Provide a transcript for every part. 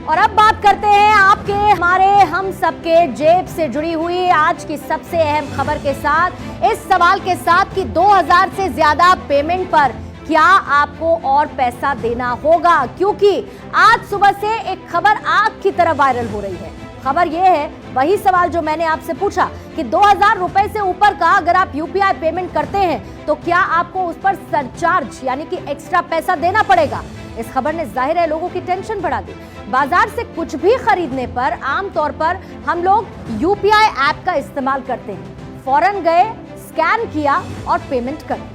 और अब बात करते हैं आपके हमारे हम सबके जेब से जुड़ी हुई आज की सबसे अहम खबर के साथ, इस सवाल के साथ कि 2000 से ज्यादा पेमेंट पर क्या आपको और पैसा देना होगा, क्योंकि आज सुबह से एक खबर आग की तरह वायरल हो रही है। खबर यह है, वही सवाल जो मैंने आपसे पूछा कि 2000 रुपए से ऊपर का अगर आप यूपीआई पेमेंट करते हैं तो क्या आपको उस पर सरचार्ज यानी कि एक्स्ट्रा पैसा देना पड़ेगा। इस खबर ने जाहिर है लोगों की टेंशन बढ़ा दी। बाजार से कुछ भी खरीदने पर आमतौर पर हम लोग यूपीआई ऐप का इस्तेमाल करते हैं। फौरन गए, स्कैन किया और पेमेंट कर दी।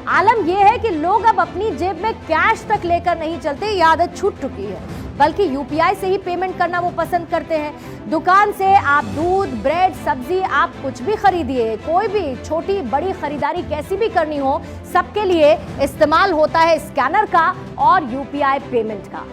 आलम यह है कि लोग अब अपनी जेब में कैश तक लेकर नहीं चलते, ये आदत छूट चुकी है, बल्कि यूपीआई से ही पेमेंट करना वो पसंद करते हैं। दुकान से आप दूध, ब्रेड, सब्जी, आप कुछ भी खरीदिए, कोई भी छोटी बड़ी खरीदारी कैसी भी करनी हो, सबके लिए इस्तेमाल होता है स्कैनर का और यूपीआई पेमेंट का।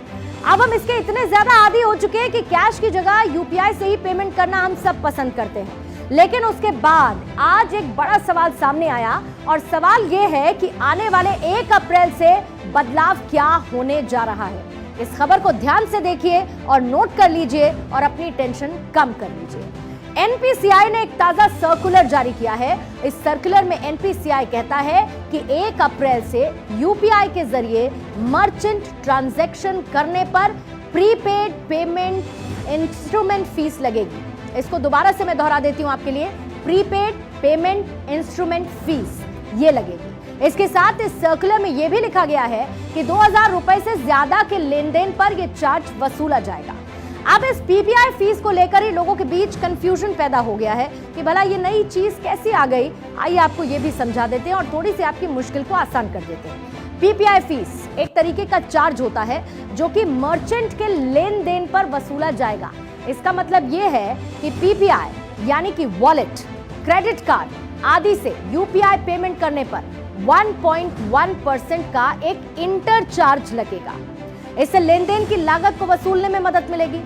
अब हम इसके इतने ज्यादा आदी हो चुके हैं कि कैश की जगह यूपीआई से ही पेमेंट करना हम सब पसंद करते हैं। लेकिन उसके बाद आज एक बड़ा सवाल सामने आया और सवाल यह है कि आने वाले 1 अप्रैल से बदलाव क्या होने जा रहा है। इस खबर को ध्यान से देखिए और नोट कर लीजिए और अपनी टेंशन कम कर लीजिए। एनपीसीआई ने एक ताजा सर्कुलर जारी किया है। इस सर्कुलर में एनपीसीआई कहता है कि 1 अप्रैल से यूपीआई के जरिए मर्चेंट ट्रांजैक्शन करने पर प्रीपेड पेमेंट इंस्ट्रूमेंट फीस लगेगी। इसको दोबारा से मैं दोहरा देती हूं आपके लिए, प्रीपेड पेमेंट इंस्ट्रूमेंट फीस ये लगेगी। इसके साथ इस सर्कुलर में यह भी लिखा गया है कि 2000 रुपए से ज्यादा के लेन देन पर यह चार्ज वसूला जाएगा। अब इस पीपीआई फीस को लेकर ही लोगों के बीच कंफ्यूजन पैदा हो गया है कि भला ये नई चीज कैसे आ गई। आइए आपको ये भी समझा देते हैं और थोड़ी सी आपकी मुश्किल को आसान कर देते हैं। पीपीआई फीस एक तरीके का चार्ज होता है जो कि मर्चेंट के लेन देन पर वसूला जाएगा। इसका मतलब ये है कि पीपीआई यानी कि वॉलेट, क्रेडिट कार्ड आदि से यूपीआई पेमेंट करने पर 1.1% का एक इंटरचार्ज लगेगा। इससे लेन देन की लागत को वसूलने में मदद मिलेगी।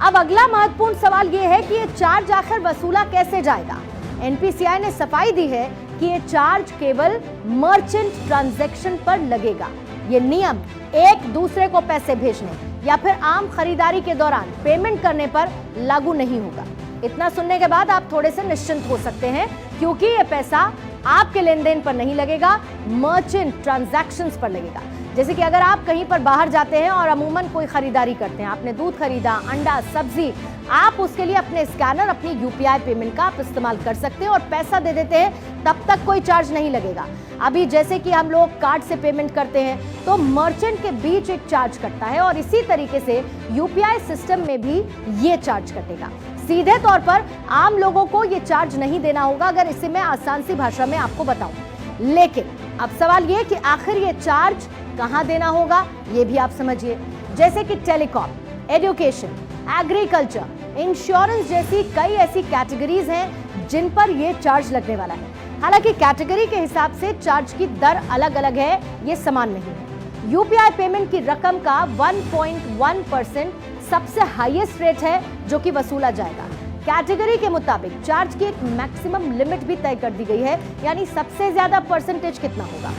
अब अगला महत्वपूर्ण सवाल यह है कि यह चार्ज आखिर वसूला कैसे जाएगा। एनपीसीआई ने सफाई दी है कि यह चार्ज केवल मर्चेंट ट्रांजैक्शन पर लगेगा। यह नियम एक दूसरे को पैसे भेजने या फिर आम खरीदारी के दौरान पेमेंट करने पर लागू नहीं होगा। इतना सुनने के बाद आप थोड़े से निश्चिंत हो सकते हैं, क्योंकि यह पैसा आपके लेन देन पर नहीं लगेगा, मर्चेंट ट्रांजैक्शंस पर लगेगा। जैसे कि अगर आप कहीं पर बाहर जाते हैं और अमूमन कोई खरीदारी करते हैं, आपने दूध खरीदा, अंडा, सब्जी, आप उसके लिए अपने स्कैनर, अपनी यूपीआई पेमेंट का आप इस्तेमाल कर सकते हैं और पैसा दे देते हैं, तब तक कोई चार्ज नहीं लगेगा। अभी जैसे कि हम लोग कार्ड से पेमेंट करते हैं तो मर्चेंट के बीच एक चार्ज कटता है और इसी तरीके से यूपीआई सिस्टम में भी ये चार्ज कटेगा। सीधे तौर पर आम लोगों को ये चार्ज नहीं देना होगा, अगर इसे मैं आसान सी भाषा में आपको बताऊं। लेकिन अब सवाल ये कि आखिर ये चार्ज कहां देना होगा, ये भी आप समझिए। जैसे कि टेलीकॉम, एजुकेशन, एग्रीकल्चर, इंश्योरेंस जैसी कई ऐसी कैटेगरीज हैं जिन पर यह चार्ज लगने वाला है। हालांकि कैटेगरी के हिसाब से चार्ज की दर अलग अलग है, ये समान नहीं है। यूपीआई पेमेंट की रकम का 1.1% सबसे हाईएस्ट रेट है जो कि वसूला जाएगा। कैटेगरी के मुताबिक चार्ज की एक मैक्सिमम लिमिट भी तय कर दी गई है, यानी सबसे ज्यादा परसेंटेज कितना होगा।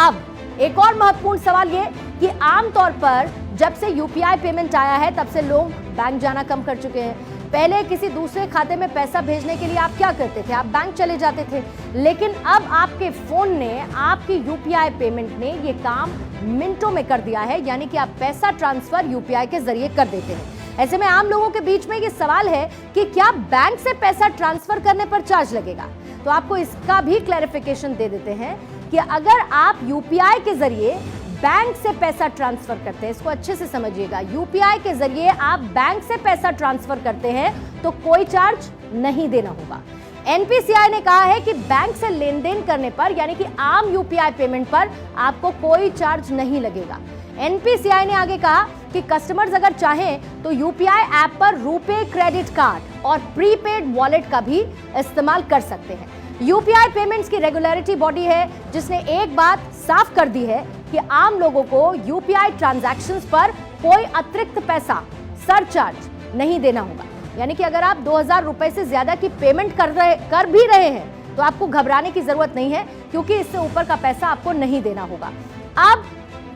अब एक और महत्वपूर्ण सवाल ये कि आमतौर पर जब से यूपीआई पेमेंट आया है तब से लोग बैंक जाना कम कर चुके हैं। पहले किसी दूसरे खाते में पैसा भेजने के लिए आप क्या करते थे, आप बैंक चले जाते थे। लेकिन अब आपके फोन ने, आपकी यूपीआई पेमेंट ने ये काम मिनटों में कर दिया है, यानी कि आप पैसा ट्रांसफर यूपीआई के जरिए कर देते हैं। ऐसे में आम लोगों के बीच में ये सवाल है कि क्या बैंक से पैसा ट्रांसफर करने पर चार्ज लगेगा। तो आपको इसका भी क्लैरिफिकेशन दे देते हैं कि अगर आप यूपीआई के जरिए बैंक से पैसा ट्रांसफर करते हैं, इसको अच्छे से समझिएगा, यूपीआई के जरिए आप बैंक से पैसा ट्रांसफर करते हैं तो कोई चार्ज नहीं देना होगा। एनपीसीआई ने कहा है कि बैंक से लेन देन करने पर यानी कि आम यूपीआई पेमेंट पर आपको कोई चार्ज नहीं लगेगा। एनपीसीआई ने आगे कहा कि कस्टमर्स अगर चाहें तो यूपीआई ऐप पर रुपे क्रेडिट कार्ड और प्रीपेड वॉलेट का भी इस्तेमाल कर सकते हैं। यूपीआई पेमेंट्स की रेगुलेटरी बॉडी है जिसने एक बात साफ कर दी है कि आम लोगों को यूपीआई ट्रांजैक्शंस पर कोई अतिरिक्त पैसा, सरचार्ज नहीं देना होगा। यानी कि अगर आप 2000 रुपए से ज्यादा की पेमेंट कर भी रहे हैं तो आपको घबराने की जरूरत नहीं है, क्योंकि इससे ऊपर का पैसा आपको नहीं देना होगा। अब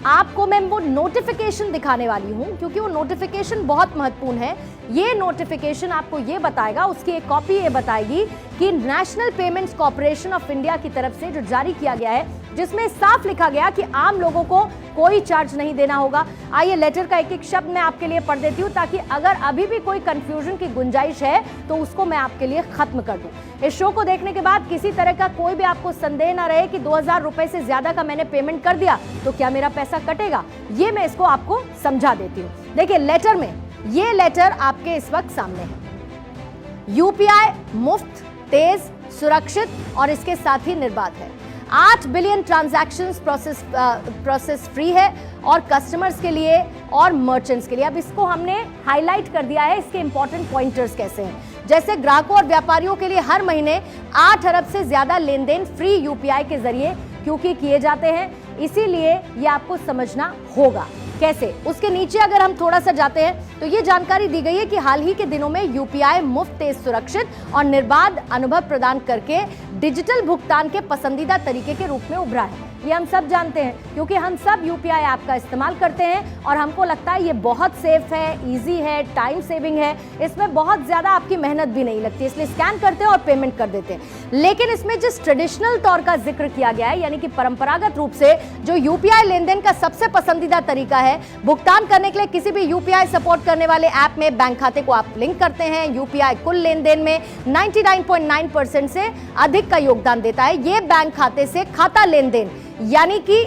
आपको मैं वो नोटिफिकेशन दिखाने वाली हूं, क्योंकि वो नोटिफिकेशन बहुत महत्वपूर्ण है। ये नोटिफिकेशन आपको ये बताएगा, उसकी एक कॉपी ये बताएगी कि national payments corporation of India की तरफ से जो जारी किया गया है, जिसमें साफ लिखा गया कि आम लोगों को कोई चार्ज नहीं देना होगा। आइए लेटर का एक एक शब्द मैं आपके लिए पढ़ देती हूं, ताकि अगर अभी भी कोई कंफ्यूजन की गुंजाइश है तो उसको मैं आपके लिए खत्म कर दूं। इस शो को देखने के बाद किसी तरह का कोई भी आपको संदेह ना रहे कि 2000 रुपए से ज्यादा का मैंने पेमेंट कर दिया तो क्या मेरा पैसा कटेगा, ये मैं इसको आपको समझा देती हूं। देखिए लेटर में, ये लेटर आपके इस वक्त सामने है। यूपीआई मुफ्त, तेज, सुरक्षित और इसके साथ ही निर्बाध है। 8 बिलियन ट्रांजैक्शंस प्रोसेस फ्री है, और कस्टमर्स के लिए और मर्चेंट्स के लिए। अब इसको हमने हाईलाइट कर दिया है, इसके इंपॉर्टेंट पॉइंटर्स कैसे हैं। जैसे ग्राहकों और व्यापारियों के लिए हर महीने 8 अरब से ज्यादा लेन देन फ्री यूपीआई के जरिए क्योंकि किए जाते हैं, इसीलिए ये आपको समझना होगा कैसे। उसके नीचे अगर हम थोड़ा सा जाते हैं तो ये जानकारी दी गई है कि हाल ही के दिनों में यूपीआई मुफ्त, तेज, सुरक्षित और निर्बाध अनुभव प्रदान करके डिजिटल भुगतान के पसंदीदा तरीके के रूप में उभरा है। ये हम सब जानते हैं, क्योंकि हम सब यूपीआई ऐप का इस्तेमाल करते हैं और हमको लगता है ये बहुत सेफ है, इजी है, टाइम सेविंग है, इसमें बहुत ज्यादा आपकी मेहनत भी नहीं लगती, इसलिए स्कैन करते हैं और पेमेंट कर देते हैं। लेकिन इसमें जिस ट्रेडिशनल तौर का जिक्र किया गया है, यानी कि परंपरागत रूप से जो यूपीआई लेन देन का सबसे पसंदीदा तरीका है, भुगतान करने के लिए किसी भी यूपीआई सपोर्ट करने वाले ऐप में बैंक खाते को आप लिंक करते हैं। यूपीआई कुल लेन देन में 99.9% से अधिक का योगदान देता है। ये बैंक खाते से खाता लेन देन, यानी कि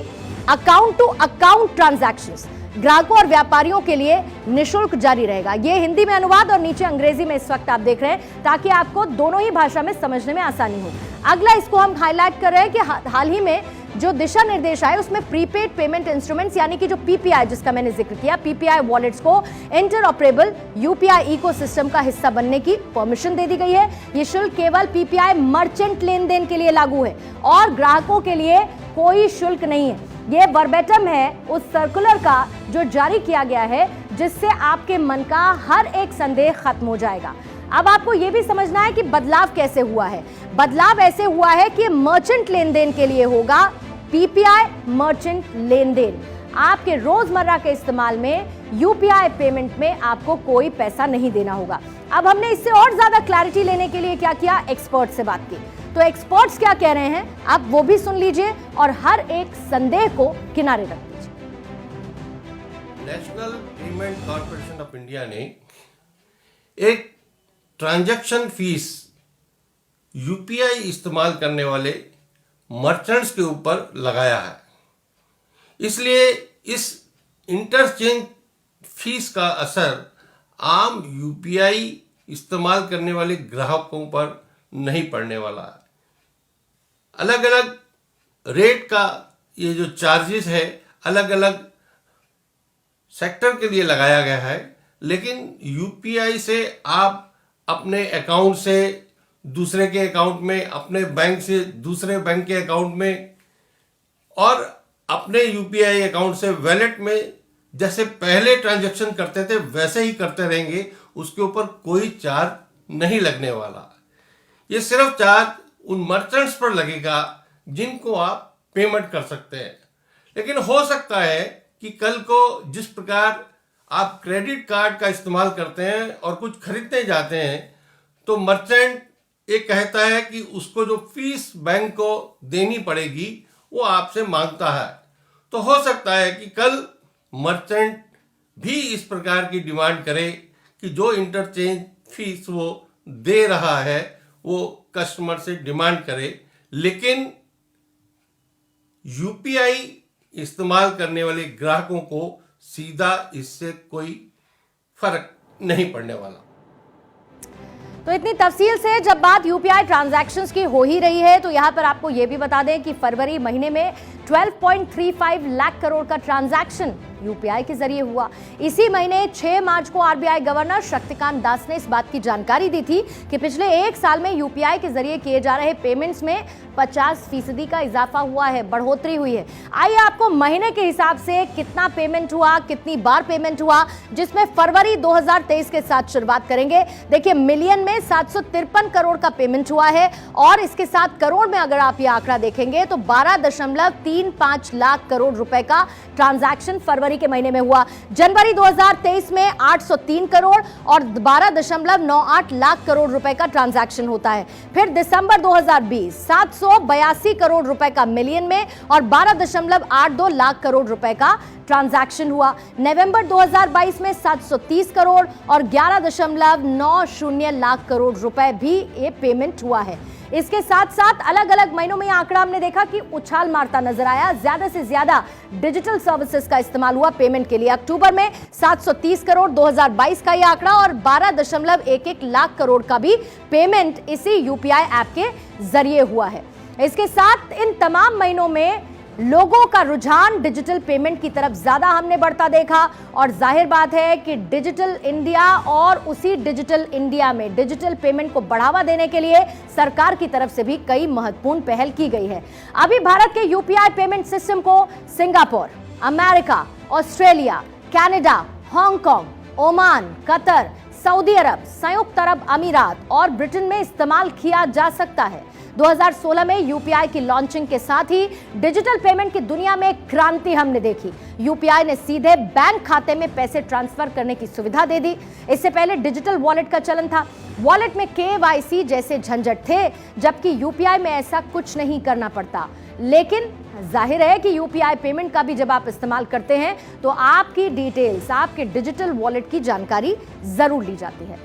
अकाउंट टू अकाउंट ट्रांजैक्शंस ग्राहकों और व्यापारियों के लिए निशुल्क जारी रहेगा। ये हिंदी में अनुवाद और नीचे अंग्रेजी में इस वक्त आप देख रहे हैं, ताकि आपको दोनों ही भाषा में समझने में आसानी हो। अगला इसको हम हाईलाइट कर रहे हैं कि हाल ही में जो दिशा निर्देश आए उसमें प्रीपेड पेमेंट इंस्ट्रूमेंट्स, यानी कि जो पीपीआई जिसका मैंने जिक्र किया, पीपीआई वॉलेट्स को इंटरऑपरेबल यूपीआई इकोसिस्टम का हिस्सा बनने की परमिशन दे दी गई है। ये शुल्क केवल पीपीआई मर्चेंट लेन देन के लिए लागू है और ग्राहकों के लिए कोई शुल्क नहीं है। ये वर्बेटम है उस सर्कुलर का जो जारी किया गया है, जिससे आपके मन का हर एक संदेह खत्म हो जाएगा। अब आपको यह भी समझना है कि बदलाव कैसे हुआ है। बदलाव ऐसे हुआ है कि मर्चेंट लेन देन के लिए होगा पीपीआई मर्चेंट लेन देन। आपके रोजमर्रा के इस्तेमाल में यूपीआई पेमेंट में आपको कोई पैसा नहीं देना होगा। अब हमने इससे और ज्यादा क्लैरिटी लेने के लिए क्या किया, एक्सपर्ट से बात की। तो एक्सपर्ट्स क्या कह रहे हैं आप वो भी सुन लीजिए और हर एक संदेह को किनारे रख दीजिए। National payment corporation of India ने एक ट्रांजैक्शन फीस यूपीआई इस्तेमाल करने वाले मर्चेंट्स के ऊपर लगाया है। इसलिए इस इंटरचेंज फीस का असर आम यूपीआई इस्तेमाल करने वाले ग्राहकों पर नहीं पड़ने वाला है। अलग अलग रेट का ये जो चार्जेस है अलग अलग सेक्टर के लिए लगाया गया है, लेकिन यूपीआई से आप अपने अकाउंट से दूसरे के अकाउंट में, अपने बैंक से दूसरे बैंक के अकाउंट में और अपने यूपीआई अकाउंट से वॉलेट में जैसे पहले ट्रांजैक्शन करते थे वैसे ही करते रहेंगे। उसके ऊपर कोई चार्ज नहीं लगने वाला। ये सिर्फ चार्ज उन मर्चेंट्स पर लगेगा जिनको आप पेमेंट कर सकते हैं। लेकिन हो सकता है कि कल को जिस प्रकार आप क्रेडिट कार्ड का इस्तेमाल करते हैं और कुछ खरीदने जाते हैं तो मर्चेंट ये कहता है कि उसको जो फीस बैंक को देनी पड़ेगी वो आपसे मांगता है। तो हो सकता है कि कल मर्चेंट भी इस प्रकार की डिमांड करे कि जो इंटरचेंज फीस वो दे रहा है वो कस्टमर से डिमांड करे। लेकिन यूपीआई इस्तेमाल करने वाले ग्राहकों को सीधा इससे कोई फर्क नहीं पड़ने वाला। तो इतनी तफसील से जब बात यूपीआई ट्रांजैक्शंस की हो ही रही है तो यहां पर आपको यह भी बता दें कि फरवरी महीने में 12.35 लाख करोड़ का ट्रांजैक्शन यूपीआई के जरिए हुआ। इसी महीने 6 मार्च को आरबीआई गवर्नर शक्तिकांत दास ने इस बात की जानकारी दी थी कि पिछले 1 साल में यूपीआई के जरिए किए जा रहे पेमेंट्स में 50% का इजाफा हुआ है, बढ़ोतरी हुई है। आइए आपको महीने के हिसाब से कितना पेमेंट हुआ, कितनी बार पेमेंट हुआ, जिसमें फरवरी 2023 के साथ शुरुआत करेंगे। देखिए, मिलियन में 753 करोड़ का पेमेंट हुआ है और इसके साथ करोड़ में अगर आप ये आंकड़ा देखेंगे तो 12.35 लाख करोड़ रुपए का ट्रांजैक्शन फरवरी के महीने में हुआ। जनवरी 2023 में 803 करोड़ और 12.98 लाख करोड़ रुपए का ट्रांजैक्शन होता है। फिर दिसंबर 2020 782 करोड़ रुपए का मिलियन में और 12.82 लाख करोड़ रुपए का ट्रांजैक्शन हुआ। नवंबर 2022 में 730 करोड़ और 11.90 लाख करोड़ रुपए भी ये पेमेंट हुआ है। इसके साथ साथ अलग अलग महीनों में आंकड़ा हमने देखा कि उछाल मारता नजर आया। ज्यादा से ज्यादा डिजिटल सर्विसेज का इस्तेमाल हुआ पेमेंट के लिए। अक्टूबर में 730 करोड़ 2022 का यह आंकड़ा और 12.11 लाख करोड़ का भी पेमेंट इसी यूपीआई ऐप के जरिए हुआ है। इसके साथ इन तमाम महीनों में लोगों का रुझान डिजिटल पेमेंट की तरफ ज्यादा हमने बढ़ता देखा और जाहिर बात है कि डिजिटल इंडिया और उसी डिजिटल इंडिया में डिजिटल पेमेंट को बढ़ावा देने के लिए सरकार की तरफ से भी कई महत्वपूर्ण पहल की गई है। अभी भारत के यूपीआई पेमेंट सिस्टम को Singapore, America, Australia, Canada, Hong Kong, Oman, Qatar, सऊदी अरब, संयुक्त अरब अमीरात और ब्रिटेन में इस्तेमाल किया जा सकता है। 2016 में यूपीआई की लॉन्चिंग के साथ ही डिजिटल पेमेंट की दुनिया में क्रांति हमने देखी। यूपीआई ने सीधे बैंक खाते में पैसे ट्रांसफर करने की सुविधा दे दी। इससे पहले डिजिटल वॉलेट का चलन था। वॉलेट में केवाईसी जैसे झंझट थे, जबकि यूपीआई में ऐसा कुछ नहीं करना पड़ता। लेकिन जाहिर है कि यूपीआई पेमेंट का भी जब आप इस्तेमाल करते हैं तो आपकी डिटेल्स, आपके डिजिटल वॉलेट की जानकारी जरूर ली जाती है।